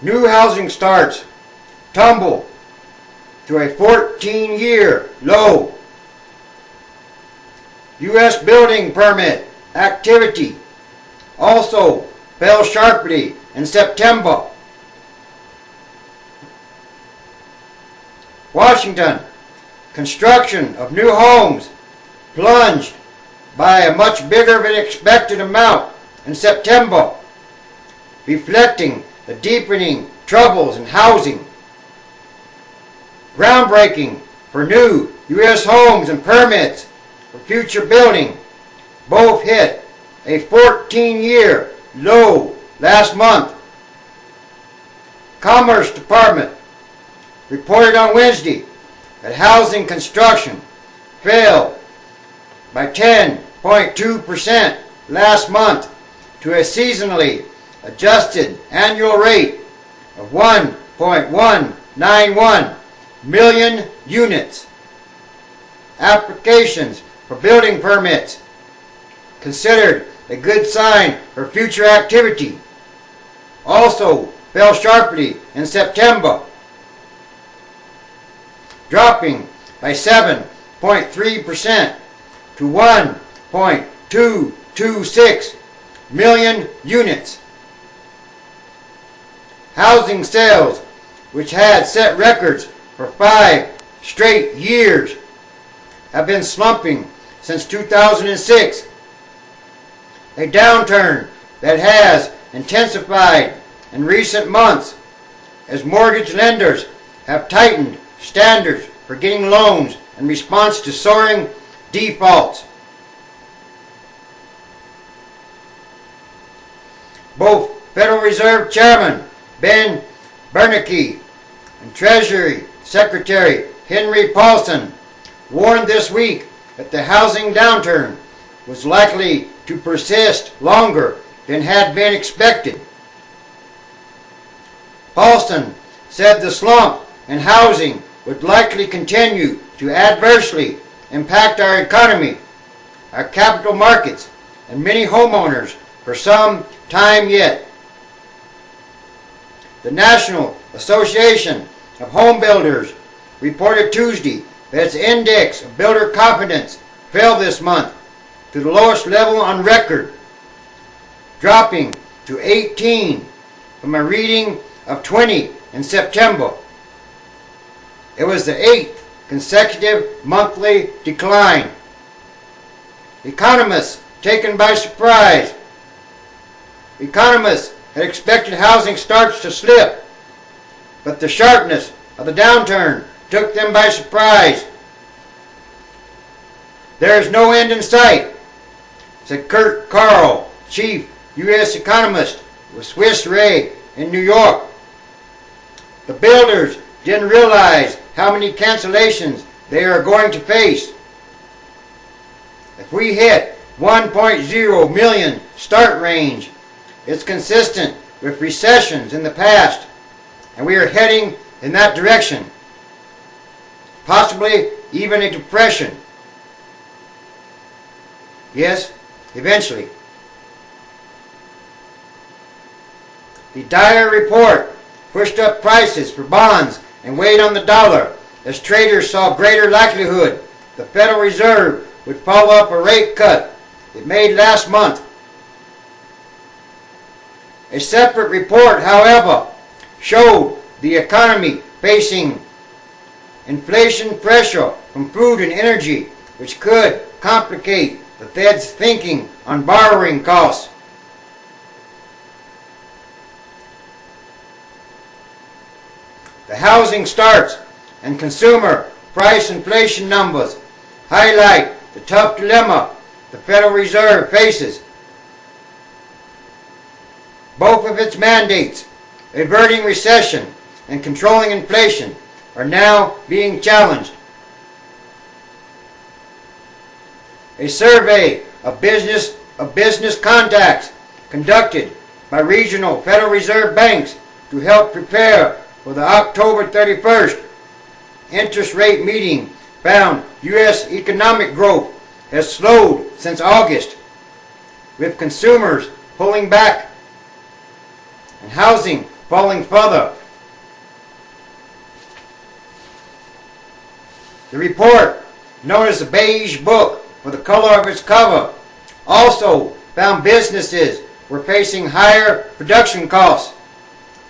New housing starts tumble to a 14-year low. U.S. building permit activity also fell sharply in September. Washington, construction of new homes plunged by a much bigger than expected amount in September, reflecting the deepening troubles in housing. Groundbreaking for new U.S. homes and permits for future building both hit a 14-year low last month. Commerce Department reported on Wednesday that housing construction fell by 10.2% last month to a seasonally adjusted annual rate of 1.191 million units. Applications for building permits, considered a good sign for future activity, also fell sharply in September, dropping by 7.3% to 1.226 million units. Housing sales, which had set records for 5 straight years, have been slumping since 2006, a downturn that has intensified in recent months as mortgage lenders have tightened standards for getting loans in response to soaring defaults. Both Federal Reserve Chairman Ben Bernanke and Treasury Secretary Henry Paulson warned this week that the housing downturn was likely to persist longer than had been expected. Paulson said the slump in housing would likely continue to adversely impact our economy, our capital markets, and many homeowners for some time yet. The National Association of Home Builders reported Tuesday that its index of builder confidence fell this month to the lowest level on record, dropping to 18 from a reading of 20 in September. It was the 8th consecutive monthly decline. Economists taken by surprise. Economists had expected housing starts to slip, but the sharpness of the downturn took them by surprise. There is no end in sight, said Kurt Karl, chief U.S. economist with Swiss Re in New York. The builders didn't realize how many cancellations they are going to face. If we hit 1.0 million start range, it's consistent with recessions in the past, and we are heading in that direction, possibly even a depression. Yes, eventually. The Dyer report pushed up prices for bonds and weighed on the dollar as traders saw greater likelihood the Federal Reserve would follow up a rate cut it made last month. A separate report, however, showed the economy facing inflation pressure from food and energy, which could complicate the Fed's thinking on borrowing costs. The housing starts and consumer price inflation numbers highlight the tough dilemma the Federal Reserve faces. Both of its mandates, averting recession and controlling inflation, are now being challenged. A survey of business contacts conducted by regional Federal Reserve banks to help prepare for the October 31st interest rate meeting found U.S. economic growth has slowed since August, with consumers pulling back and housing falling further. The report, known as the Beige Book for the color of its cover, also found businesses were facing higher production costs,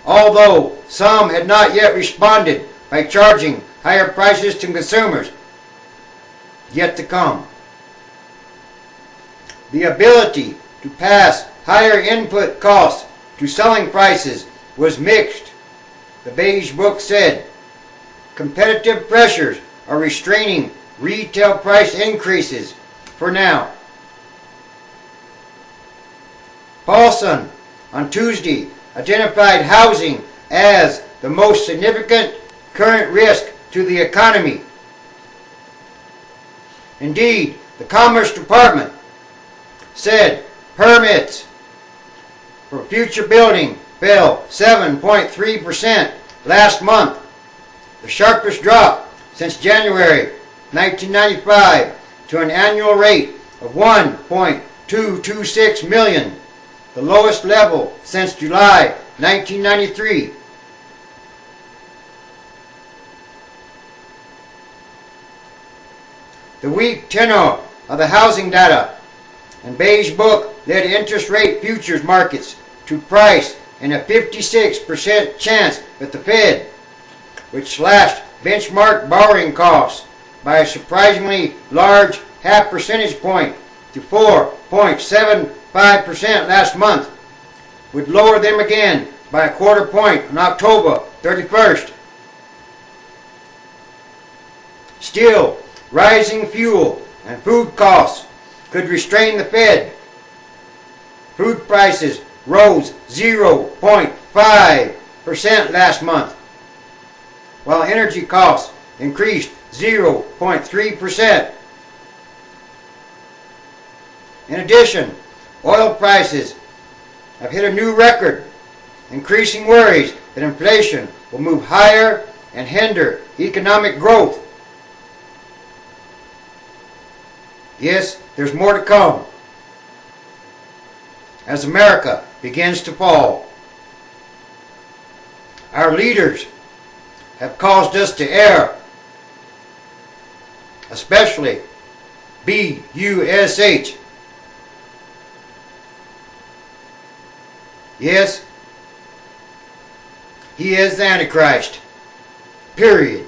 although some had not yet responded by charging higher prices to consumers. Yet to come. The ability to pass higher input costs to selling prices was mixed. The Beige Book said competitive pressures are restraining retail price increases for now. Paulson on Tuesday identified housing as the most significant current risk to the economy. Indeed, the Commerce Department said permits for future building fell 7.3% last month, the sharpest drop since January 1995 to an annual rate of 1.226 million, the lowest level since July 1993. The weak tenor of the housing data and Beige Book led interest rate futures markets to price in a 56% chance with the Fed, which slashed benchmark borrowing costs by a surprisingly large half percentage point to 4.75% last month, would lower them again by a quarter point on October 31st. Still, rising fuel and food costs could restrain the Fed. Food prices rose 0.5% last month, while energy costs increased 0.3%. In addition, oil prices have hit a new record, increasing worries that inflation will move higher and hinder economic growth. Yes, there's more to come as America begins to fall. Our leaders have caused us to err, especially BUSH. Yes, he is the Antichrist. Period.